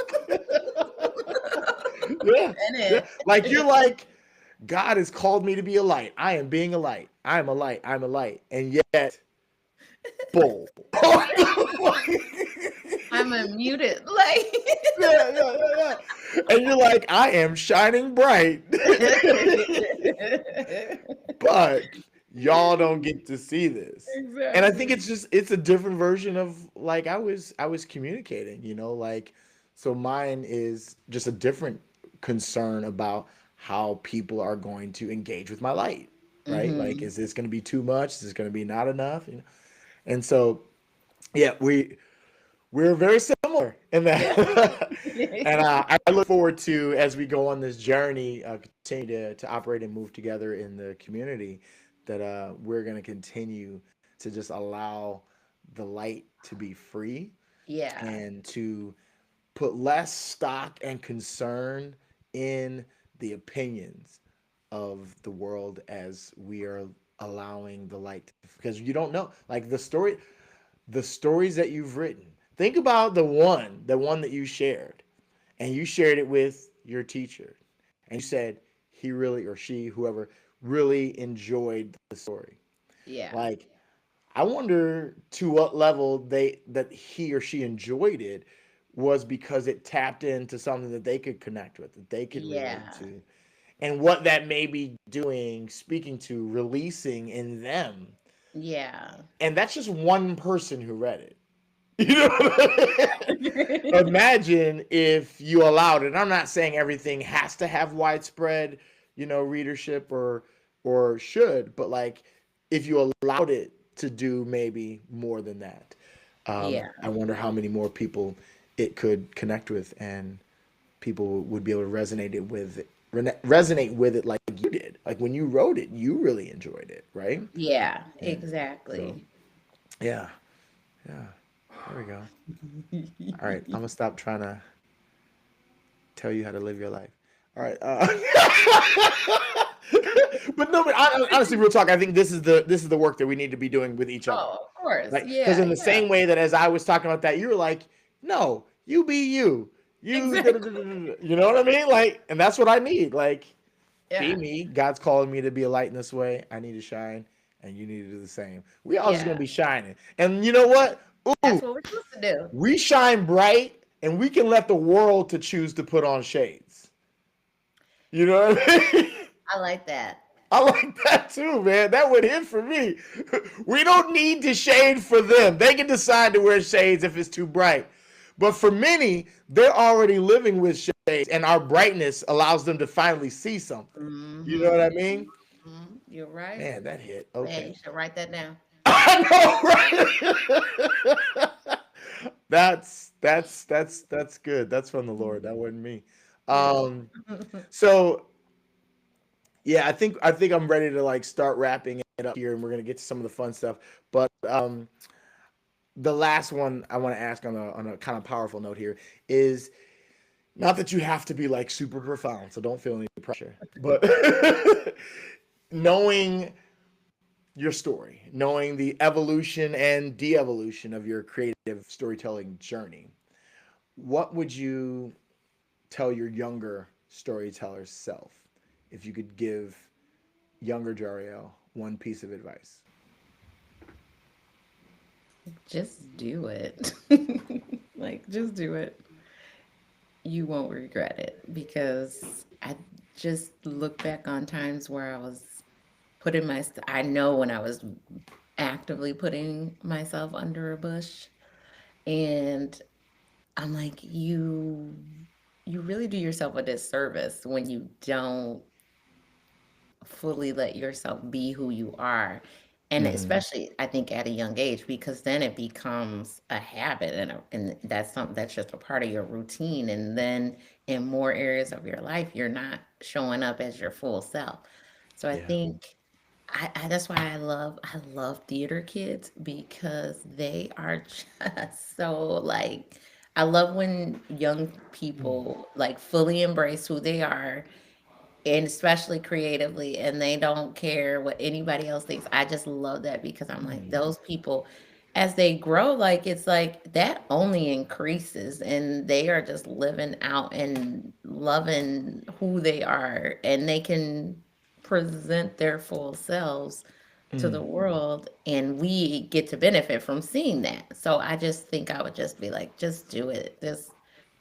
Yeah, yeah. In Like you're it. like, God has called me to be a light. I am being a light. I'm a light. I'm a light. And yet, bowl. I'm a muted like. Yeah, yeah, yeah, yeah. And you're like, I am shining bright. But y'all don't get to see this. And I think Exactly. it's a different version of like I was communicating, like so mine is just a different concern about how people are going to engage with my light, right? Like Hmm. is this going to be too much? Is this going to be not enough? And so yeah, we're very similar in Yeah. that. And I look forward to, as we go on this journey, continue to operate and move together in the community, that we're going to continue to just allow the light to be free Yeah. and to put less stock and concern in the opinions of the world as we are allowing the light to, because you don't know, like the stories that you've written. Think about the one that you shared, and you shared it with your teacher, and you said he really, or she, whoever, really enjoyed the story. Yeah. Like, I wonder to what level that he or she enjoyed it was because it tapped into something that they could connect with, that they could relate Yeah. to, and what that may be doing, speaking to, releasing in them. Yeah. And that's just one person who read it. You know what I mean? Imagine if you allowed it. I'm not saying everything has to have widespread, readership or should, but like if you allowed it to do maybe more than that, Yeah. I wonder how many more people it could connect with and people would be able to resonate it with resonate with it like you did. Like when you wrote it, you really enjoyed it, right? Yeah, And so, exactly. yeah, yeah. There we go. All right, I'm gonna stop trying to tell you how to live your life. All right. But no, but honestly, real talk. I think this is the work that we need to be doing with each other. Oh, of course. Like, because Yeah, in the yeah. same way that as I was talking about that, you were like, no, you be you. Exactly. You know what I mean? Like, and that's what I need. Like, be Yeah. me. God's calling me to be a light in this way. I need to shine, and you need to do the same. We all just Yeah. gonna be shining. And you know what? Ooh, That's what we're supposed to do. we shine bright, and we can let the world to choose to put on shades. You know what I mean? I like that. I like that too, man. That would hit for me. We don't need to shade for them. They can decide to wear shades if it's too bright. But for many, they're already living with shades, and our brightness allows them to finally see something. You know what Mm-hmm. I mean? You're right. Man, that hit. Man, you Okay. should write that down. I know, right? That's good. That's from the Lord. That wasn't me. Yeah. Um, so yeah, I think I'm ready to like start wrapping it up here, and we're gonna get to some of the fun stuff. But the last one I want to ask on a kind of powerful note here is not that you have to be like super profound, so don't feel any pressure. But knowing your story, knowing the evolution and de-evolution of your creative storytelling journey, what would you tell your younger storyteller self if you could give younger Jariel one piece of advice? Just do it. Like, just do it. You won't regret it because I just look back on times where I was putting I know when I was actively putting myself under a bush, and I'm like, you really do yourself a disservice when you don't fully let yourself be who you are. And Mm-hmm. especially, I think at a young age, because then it becomes a habit, and that's something that's just a part of your routine. And then in more areas of your life, you're not showing up as your full self. So I Yeah. think that's why I love theater kids because they are just so like I love when young people like fully embrace who they are, and especially creatively, and they don't care what anybody else thinks. I just love that because I'm like Mm. those people as they grow, like it's like that only increases, and they are just living out and loving who they are, and they can present their full selves to the Mm. world, and we get to benefit from seeing that. So I just think I would just be like, just do it. Just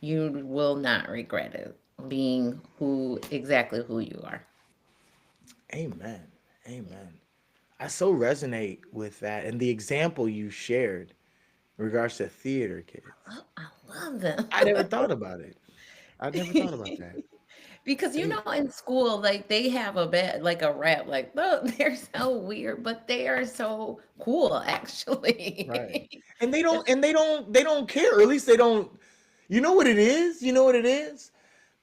you will not regret it being exactly who you are. Amen. Amen. I so resonate with that and the example you shared in regards to theater kids. Oh, I love them. I never thought about it. I never thought about that. Because They in school, like they have a bad like a rap, like look, they're so weird, but they are so cool right. actually. And they don't It's and they don't they don't care, or at least they don't. You know what it is? You know what it is?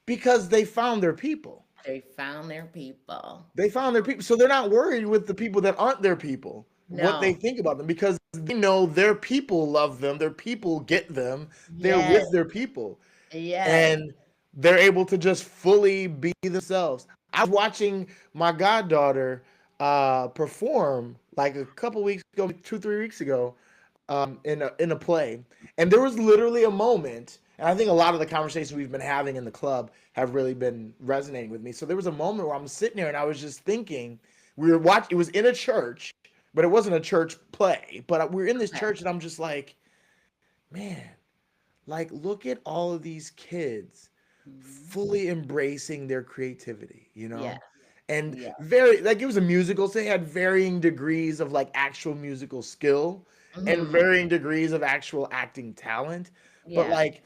Because they found their people. they found their people. They found their people. So they're not worried with the people that aren't their people, what they No. think about them, because they know their people love them, their people get them, they're Yes. with their people. Yes. And they're able to just fully be themselves. I was watching my goddaughter perform like a couple weeks ago, 2 3 weeks ago, in a play, and there was literally a moment. And I think a lot of the conversations we've been having in the club have really been resonating with me. So there was a moment where I'm sitting there and I was just thinking, we were watching. It was in a church, but it wasn't a church play. But we were in this Okay. church, and I'm just like, man, like, look at all of these kids Mhm. fully embracing their creativity, you Yes. know? And Yeah. very, like, it was a musical, so they had varying degrees of like actual musical skill and Hmm. varying degrees of actual acting talent. But Yeah. like,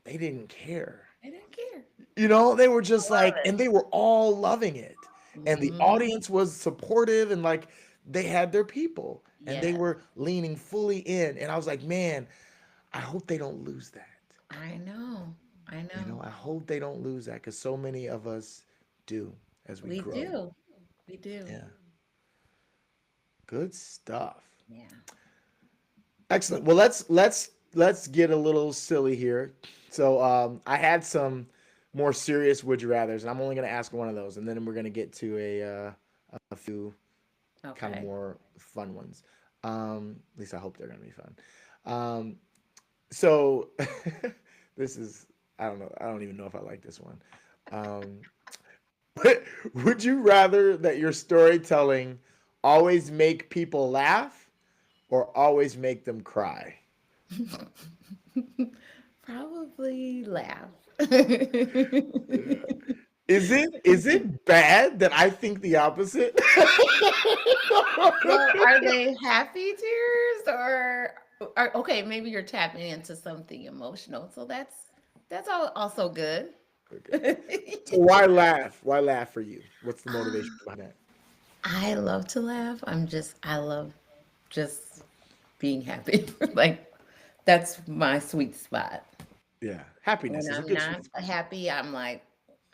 they didn't care. They didn't care. You know, they were I just love like, it. and they were all loving it. And the Hmm. audience was supportive, and like, they had their people and they Yes. were leaning fully in. And I was like, man, I hope they don't lose that. I know. I You know, know. I hope they don't lose that because so many of us do as we We grow. do. We do. Yeah, good stuff. Yeah. Excellent. Well, let's get a little silly here. So I had some more serious would you rather's, and I'm only going to ask one of those, and then we're going to get to a few kind of Okay. more fun ones. At least I hope they're going to be fun. Um, so this is I don't know. I don't even know if I like this one. Um, would you rather that your storytelling always make people laugh or always make them cry? Probably laugh. Yeah. Is it bad that I think the opposite? Well, are they happy tears or okay, maybe you're tapping into something emotional. So that's also good. Okay. So why laugh? Why laugh for you? What's the motivation Ah, behind that? I love to laugh. I love just being happy. Like that's my sweet spot. Yeah, When happiness is a I'm good sweet not spot. happy, I'm like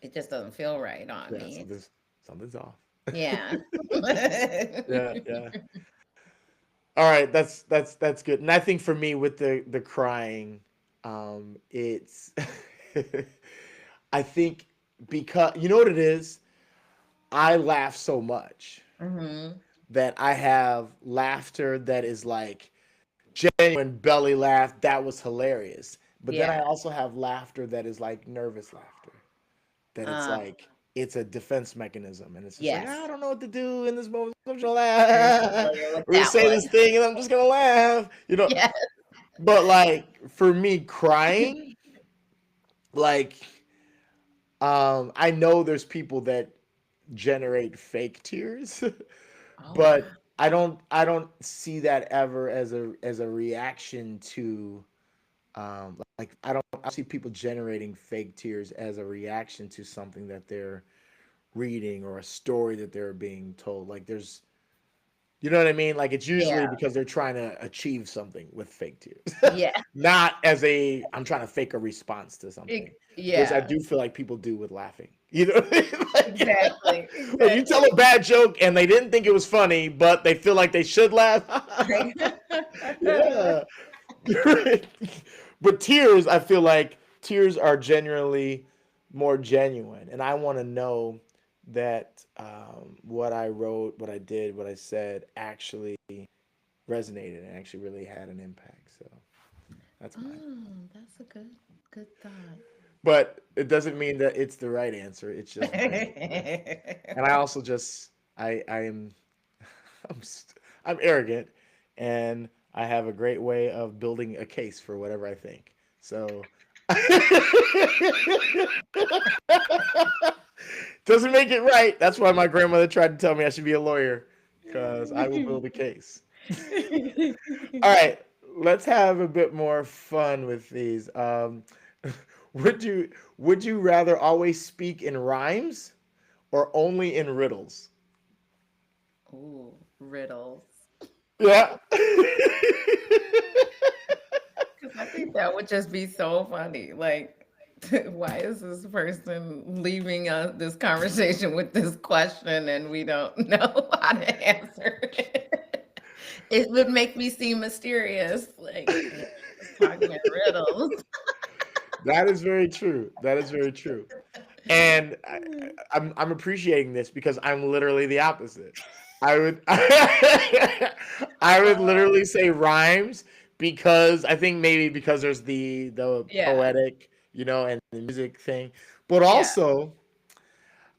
it just doesn't feel right on Yeah, me. something's off. Yeah. Yeah, yeah. All right, that's good. And I think for me with the crying, it's I think because you know what it is? I laugh so much Hmm. that I have laughter that is like genuine belly laugh. That was hilarious. But then I Yeah. also have laughter that is like nervous laughter. That it's Uh, like it's a defense mechanism, and it's just like yes. I don't know what to do in this moment. I'm just gonna I'm laugh. familiar with We're gonna that say this one. thing, and I'm just gonna laugh. Yeah. But like for me, crying, like I know there's people that generate fake tears, Oh but wow. I don't see that ever as a reaction to like I see people generating fake tears as a reaction to something that they're reading or a story that they're being told. Like there's you know what I mean? Like it's Yeah. usually because they're trying to achieve something with fake tears. Yeah. Not as a I'm trying to fake a response to something. Which I Yeah. do feel like people do with laughing. You know what I mean? Exactly. Like you tell Exactly. a bad joke and they didn't think it was funny, but they feel like they should laugh. Right. Yeah. But tears, I feel like tears are genuinely more genuine. And I want to know that what I wrote, what I did, what I said actually resonated and actually really had an impact. So that's mine. Oh, that's a good thought. But it doesn't mean that it's the right answer. It's just my answer. And I also just I am I'm arrogant, and I have a great way of building a case for whatever I think. So doesn't make it right. That's why my grandmother tried to tell me I should be a lawyer because I will build a case. All right, let's have a bit more fun with these. Would you would you rather always speak in rhymes or only in riddles? Ooh, riddles. Yeah. Because I think that would just be so funny. Like, why is this person leaving this conversation with this question and we don't know how to answer it? It would make me seem mysterious. Like, yeah, just talking in riddles. That is very true. That is very true. And I'm appreciating this because I'm literally the opposite. I would I would literally say rhymes because I think maybe because there's the Yeah, poetic, and the music thing, but yeah. also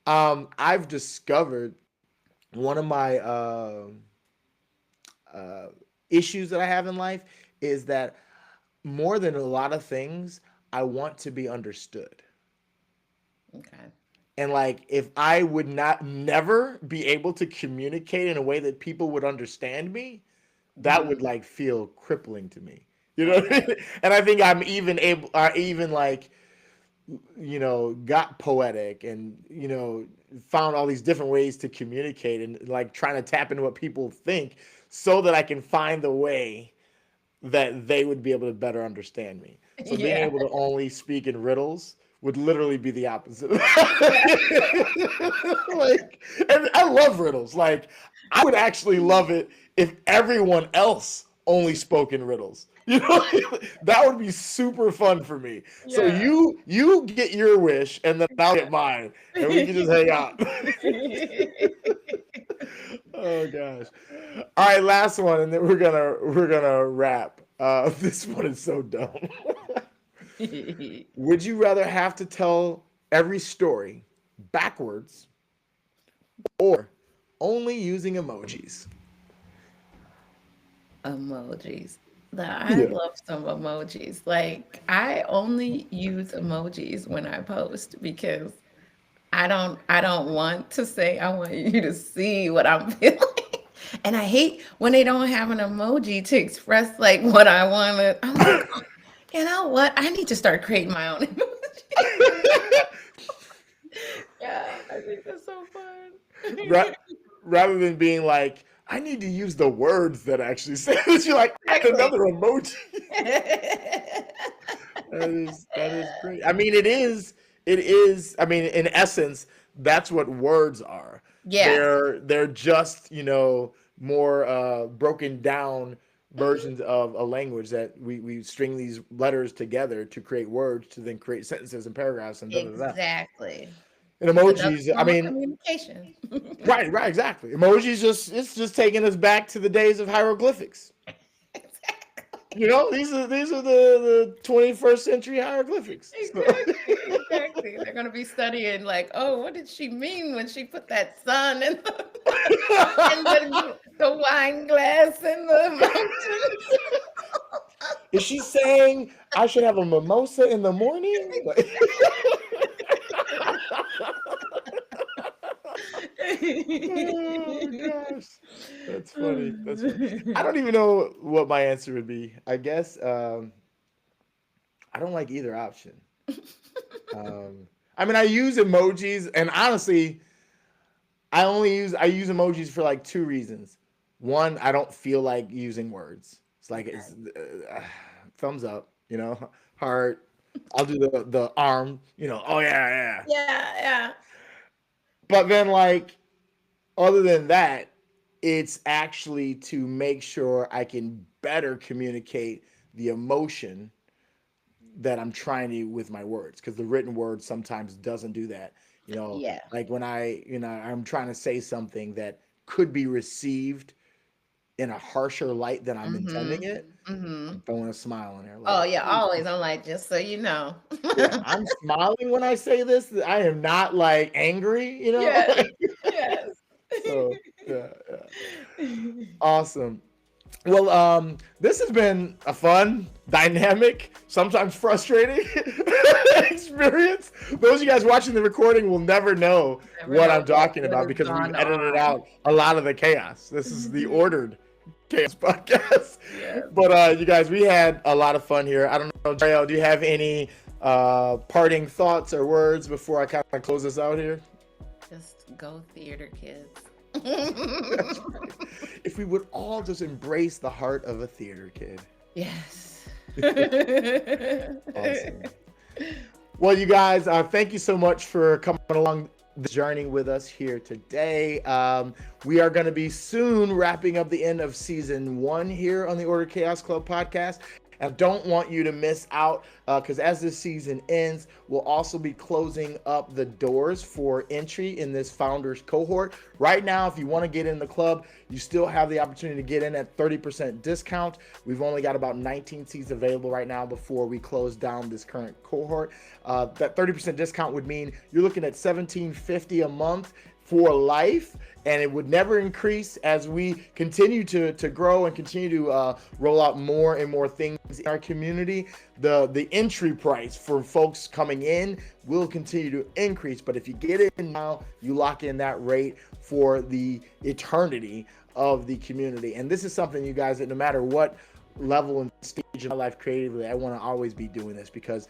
I've discovered one of my uh, issues that I have in life is that more than a lot of things, I want to be understood. Okay. And like if I would not never be able to communicate in a way that people would understand me, that would Mm, like feel crippling to me. You know what I okay. mean? And I think I'm even able even like got poetic and found all these different ways to communicate and like trying to tap into what people think so that I can find the way that they would be able to better understand me. So being Yeah. able to only speak in riddles would literally be the opposite. Yeah. Like, and I love riddles. Like, I would actually love it if everyone else only spoke in riddles. You know, that would be super fun for me. So Yeah. you get your wish, and then I'll get mine, and we can just hang out. Oh gosh. All right, last one, and then we're gonna wrap. This one is so dumb. Would you rather have to tell every story backwards or only using emojis? Emojis. I Yeah. love some emojis. Like I only use emojis when I post because I don't want to say I want you to see what I'm feeling. And I hate when they don't have an emoji to express like what I want to. I'm like, "Oh, you know what? I need to start creating my own emoji." Yeah, I think that's so fun. Ra- Rather than being like, I need to use the words that actually say this, you're like, add Exactly. another emoji. That is great. I mean, it is. I mean, in essence, that's what words are. Yes. They're just more broken down versions of a language that we string these letters together to create words to then create sentences and paragraphs and da da da. Exactly. And It's another emojis. I form of mean, communication. right, right, exactly. Emojis it's just taking us back to the days of hieroglyphics. These are the 21st century hieroglyphics. So. Exactly, exactly. They're gonna be studying like, oh, what did she mean when she put that sun in the in the wine glass in the mountains? Is she saying I should have a mimosa in the morning? Like, oh gosh, that's funny. That's funny. I don't even know what my answer would be. I guess I don't like either option. I mean, I use emojis, and honestly, I use emojis for like two reasons. One, I don't feel like using words. It's like it's thumbs up, heart. I'll do the arm, oh yeah, yeah. Yeah, yeah. But then like other than that, it's actually to make sure I can better communicate the emotion that I'm trying to with my words because the written word sometimes doesn't do that. Yeah. Like when I'm trying to say something that could be received in a harsher light than I'm intending Mhm. it, Mhm. I'm throwing a smile in there. Oh Like, yeah, always. I'm like, just so you know. yeah, I'm smiling when I say this. I am not like angry. Yes. Yes. So yeah, yeah. Awesome. Well, this has been a fun, dynamic, sometimes frustrating experience. Those of you guys watching the recording will never know Never what know I'm talking what about has because we've gone edited on. out a lot of the chaos. This is the ordered chaos podcast. Yes. But you guys, we had a lot of fun here. I don't know, Jarael, do you have any parting thoughts or words before I kind of close this out here? Just go theater kids. That's right. If we would all just embrace the heart of a theater kid. Yes. Awesome. Well, you guys, thank you so much for coming along this journey with us here today. We are going to be soon wrapping up the end of season 1 here on the Order Chaos Club podcast. And I don't want you to miss out because as this season ends, we'll also be closing up the doors for entry in this founders cohort. Right now, if you want to get in the club, you still have the opportunity to get in at 30% discount. We've only got about 19 seats available right now before we close down this current cohort. That 30% discount would mean you're looking at $17.50 a month for life, and it would never increase as we continue to grow and continue to roll out more and more things in our community. The entry price for folks coming in will continue to increase, but if you get in now, you lock in that rate for the eternity of the community. And this is something, you guys, that no matter what level and stage of my life creatively, I want to always be doing this because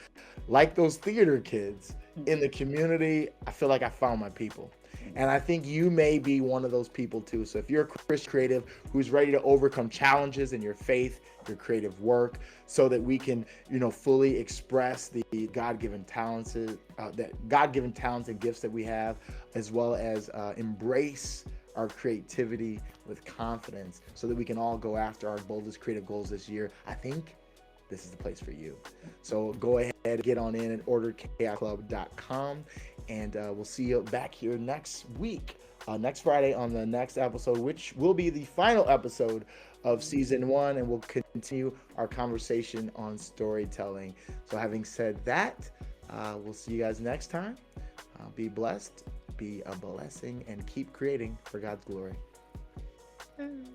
like those theater kids in the community, I feel like I found my people. And I think you may be one of those people too. So if you're a Christian creative who's ready to overcome challenges in your faith, your creative work, so that we can, fully express the God-given talents, and gifts that we have, as well as embrace our creativity with confidence, so that we can all go after our boldest creative goals this year, I think this is the place for you. So go ahead, get on in and order chaosclub.com, and we'll see you back here next week, next Friday on the next episode, which will be the final episode of season 1, and we'll continue our conversation on storytelling. So having said that, we'll see you guys next time. Be blessed, be a blessing, and keep creating for God's glory. Mm.